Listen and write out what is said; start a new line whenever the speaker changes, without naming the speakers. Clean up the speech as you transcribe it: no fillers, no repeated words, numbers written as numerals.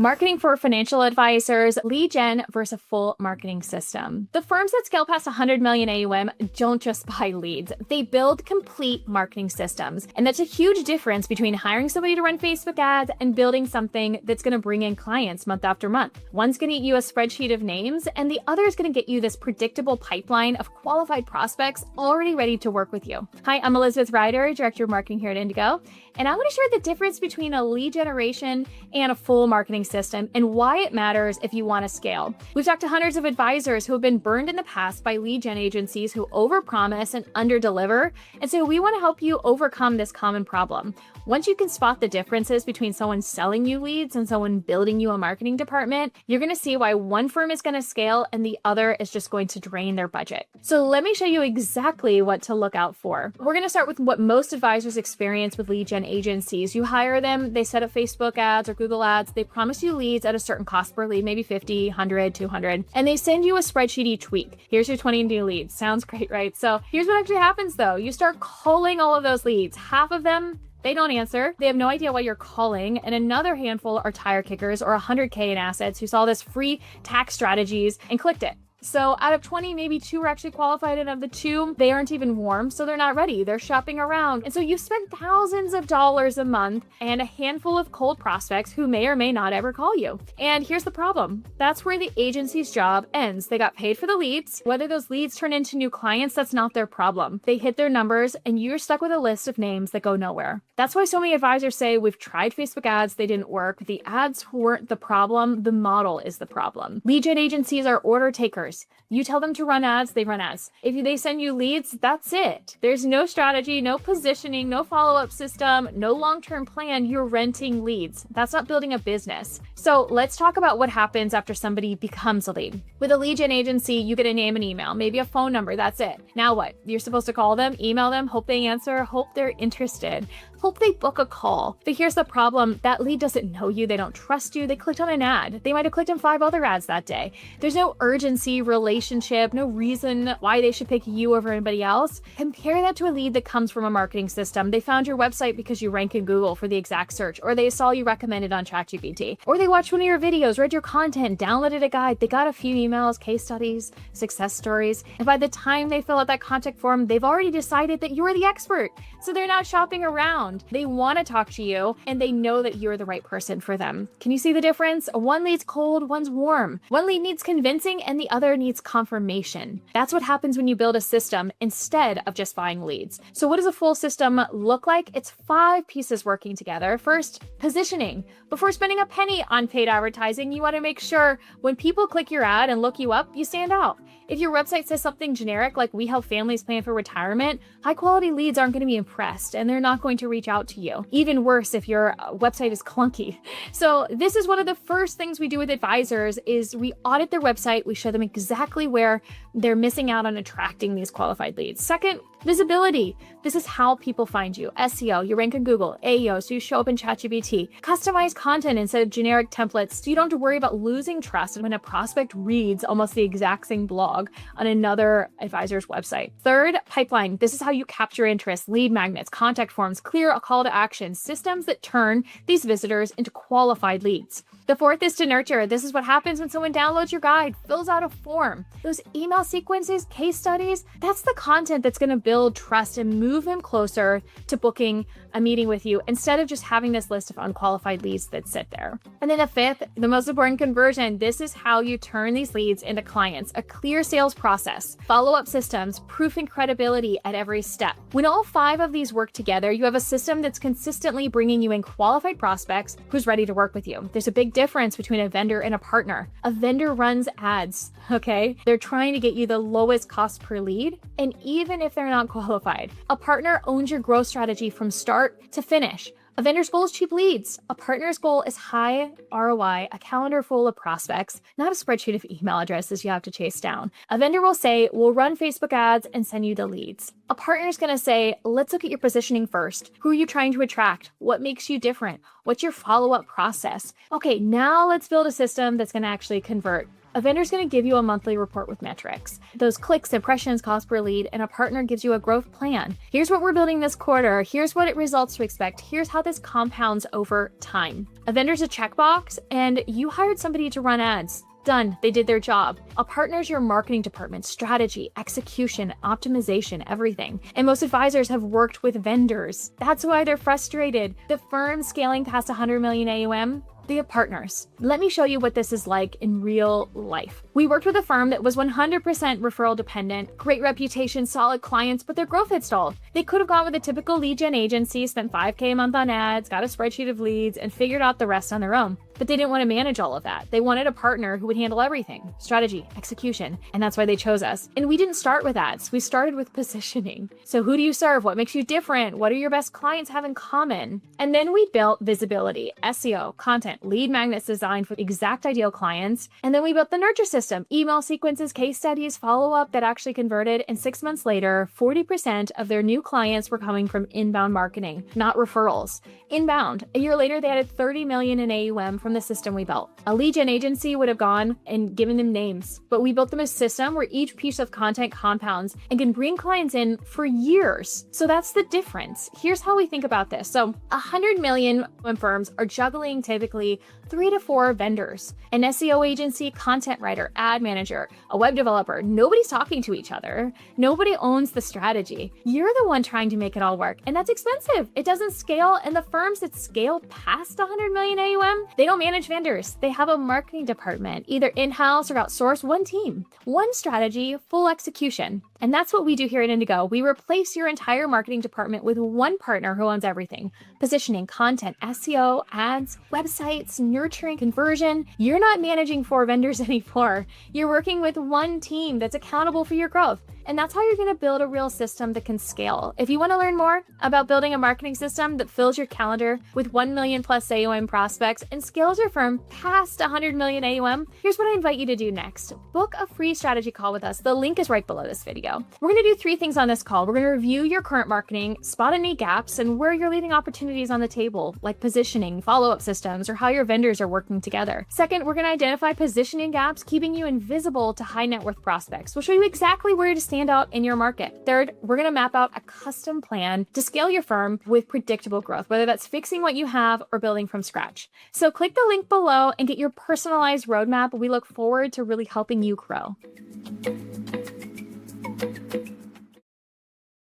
Marketing for financial advisors, lead gen versus a full marketing system. The firms that scale past 100 million AUM don't just buy leads. They build complete marketing systems. And that's a huge difference between hiring somebody to run Facebook ads and building something that's going to bring in clients month after month. One's going to get you a spreadsheet of names, and the other is going to get you this predictable pipeline of qualified prospects already ready to work with you. Hi, I'm Elizabeth Reider, Director of Marketing here at Indigo, and I want to share the difference between a lead generation and a full marketing system and why it matters if you want to scale. We've talked to hundreds of advisors who have been burned in the past by lead gen agencies who overpromise and underdeliver, and so we want to help you overcome this common problem. Once you can spot the differences between someone selling you leads and someone building you a marketing department, you're going to see why one firm is going to scale and the other is just going to drain their budget. So let me show you exactly what to look out for. We're going to start with what most advisors experience with lead gen agencies. You hire them, they set up Facebook ads or Google ads, they promise you leads at a certain cost per lead, maybe 50, 100, 200, and they send you a spreadsheet each week. Here's your 20 new leads. Sounds great, right? So here's what actually happens though. You start calling all of those leads. Half of them, they don't answer. They have no idea why you're calling. And another handful are tire kickers or 100K in assets who saw this free tax strategies and clicked it. So out of 20, maybe 2 are actually qualified, and of the 2, they aren't even warm, so they're not ready. They're shopping around. And so you've spent thousands of dollars a month and a handful of cold prospects who may or may not ever call you. And here's the problem. That's where the agency's job ends. They got paid for the leads. Whether those leads turn into new clients, that's not their problem. They hit their numbers, and you're stuck with a list of names that go nowhere. That's why so many advisors say, we've tried Facebook ads, they didn't work. The ads weren't the problem. The model is the problem. Lead gen agencies are order takers. You tell them to run ads, they run ads. If they send you leads, that's it. There's no strategy, no positioning, no follow-up system, no long-term plan. You're renting leads. That's not building a business. So let's talk about what happens after somebody becomes a lead. With a lead gen agency, you get a name and email, maybe a phone number. That's it. Now what? You're supposed to call them, email them, hope they answer, hope they're interested, hope they book a call. But here's the problem. That lead doesn't know you. They don't trust you. They clicked on an ad. They might have clicked on 5 other ads that day. There's no urgency, relationship, no reason why they should pick you over anybody else. Compare that to a lead that comes from a marketing system. They found your website because you rank in Google for the exact search, or they saw you recommended on ChatGPT, or they watched one of your videos, read your content, downloaded a guide. They got a few emails, case studies, success stories. And by the time they fill out that contact form, they've already decided that you're the expert. So they're not shopping around. They want to talk to you, and they know that you're the right person for them. Can you see the difference? One lead's cold, one's warm. One lead needs convincing, and the other needs confirmation. That's what happens when you build a system instead of just buying leads. So what does a full system look like? It's 5 pieces working together. First, positioning. Before spending a penny on paid advertising, you want to make sure when people click your ad and look you up, you stand out. If your website says something generic like "we help families plan for retirement," high quality leads aren't going to be impressed, and they're not going to reach out to you. Even worse if your website is clunky. So this is one of the first things we do with advisors is we audit their website. We show them exactly where they're missing out on attracting these qualified leads. Second, visibility. This is how people find you. SEO, you rank in Google. AEO, so you show up in ChatGPT. Customized content instead of generic templates, so you don't have to worry about losing trust when a prospect reads almost the exact same blog on another advisor's website. Third, pipeline. This is how you capture interest, lead magnets, contact forms, clear a call to action, systems that turn these visitors into qualified leads. The fourth is to nurture. This is what happens when someone downloads your guide, fills out a form. Those email sequences, case studies, that's the content that's going to build trust and move them closer to booking a meeting with you instead of just having this list of unqualified leads that sit there. And then the fifth, the most important, conversion. This is how you turn these leads into clients. A clear sales process, follow-up systems, proof and credibility at every step. When all 5 of these work together, you have a system that's consistently bringing you in qualified prospects who's ready to work with you. There's a big difference between a vendor and a partner. A vendor runs ads, okay? They're trying to get you the lowest cost per lead, and even if they're not qualified. A partner owns your growth strategy from start to finish. A vendor's goal is cheap leads. A partner's goal is high ROI, a calendar full of prospects, not a spreadsheet of email addresses you have to chase down. A vendor will say, we'll run Facebook ads and send you the leads. A partner's going to say, let's look at your positioning first. Who are you trying to attract? What makes you different? What's your follow-up process? Okay, now let's build a system that's going to actually convert. A vendor's going to give you a monthly report with metrics. Those clicks, impressions, cost per lead, and a partner gives you a growth plan. Here's what we're building this quarter. Here's what results to expect. Here's how this compounds over time. A vendor's a checkbox, and you hired somebody to run ads. Done. They did their job. A partner's your marketing department, strategy, execution, optimization, everything. And most advisors have worked with vendors. That's why they're frustrated. The firm scaling past 100 million AUM, they have partners. Let me show you what this is like in real life. We worked with a firm that was 100% referral dependent, great reputation, solid clients, but their growth had stalled. They could have gone with a typical lead gen agency, spent $5K a month on ads, got a spreadsheet of leads, and figured out the rest on their own. But they didn't want to manage all of that. They wanted a partner who would handle everything, strategy, execution, and that's why they chose us. And we didn't start with ads. We started with positioning. So who do you serve? What makes you different? What do your best clients have in common? And then we built visibility, SEO, content, lead magnets designed for exact ideal clients. And then we built the nurture system, email sequences, case studies, follow-up that actually converted. And 6 months later, 40% of their new clients were coming from inbound marketing, not referrals. Inbound. A year later, they added 30 million in AUM from the system we built. A lead gen agency would have gone and given them names, but we built them a system where each piece of content compounds and can bring clients in for years. So that's the difference. Here's how we think about this. So 100 million firms are juggling typically 3 to 4 vendors, an SEO agency, content writer, ad manager, a web developer. Nobody's talking to each other. Nobody owns the strategy. You're the one trying to make it all work. And that's expensive. It doesn't scale. And the firms that scale past 100 million AUM, they don't manage vendors. They have a marketing department, either in-house or outsourced, one team, one strategy, full execution. And that's what we do here at Indigo. We replace your entire marketing department with one partner who owns everything: positioning, content, SEO, ads, websites, nurturing, conversion. You're not managing 4 vendors anymore. You're working with one team that's accountable for your growth. And that's how you're going to build a real system that can scale. If you want to learn more about building a marketing system that fills your calendar with 1 million plus AUM prospects and scales your firm past 100 million AUM, here's what I invite you to do next. Book a free strategy call with us. The link is right below this video. We're going to do 3 things on this call. We're going to review your current marketing, spot any gaps, and where you're leaving opportunities on the table, like positioning, follow-up systems, or how your vendors are working together. Second, we're going to identify positioning gaps, keeping you invisible to high net worth prospects. We'll show you exactly where to stand out in your market. Third, we're going to map out a custom plan to scale your firm with predictable growth, whether that's fixing what you have or building from scratch. So click the link below and get your personalized roadmap. We look forward to really helping you grow.